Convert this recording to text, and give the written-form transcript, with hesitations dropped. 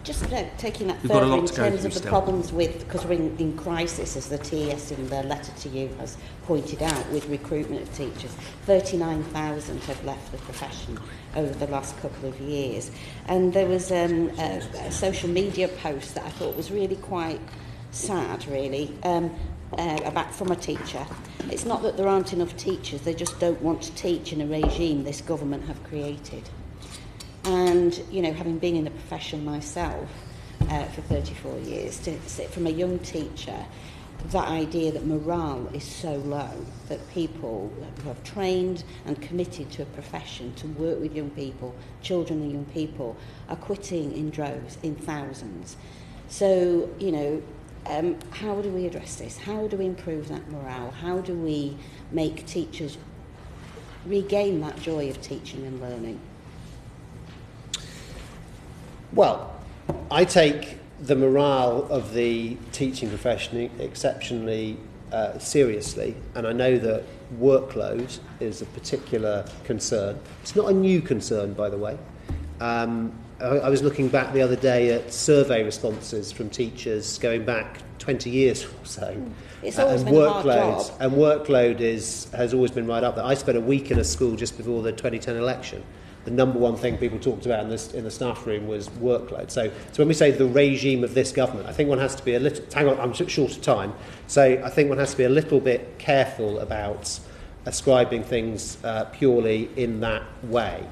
Just taking that We've got a further lot in to go terms through of the still. problems with, because we're in crisis, as the TES in the letter to you has pointed out, with recruitment of teachers. 39,000 have left the profession over the last couple of years. And there was a social media post that I thought was really quite sad, really, about from a teacher. It's not that there aren't enough teachers, they just don't want to teach in a regime this government have created. And, you know, having been in the profession myself for 34 years, to sit from a young teacher, that idea that morale is so low, that people who have trained and committed to a profession to work with young people, children and young people, are quitting in droves, in thousands. So, you know, how do we address this? How do we improve that morale? How do we make teachers regain that joy of teaching and learning? Well, I take the morale of the teaching profession exceptionally seriously, and I know that workload is a particular concern. It's not a new concern, by the way. I was looking back the other day at survey responses from teachers going back 20 years or so. It's always been a hard job. And workload has always been right up there. I spent a week in a school just before the 2010 election. The number one thing people talked about in the staff room was workload. So when we say the regime of this government, I think one has to be a little... Hang on, I'm short of time. So I think one has to be a little bit careful about ascribing things purely in that way.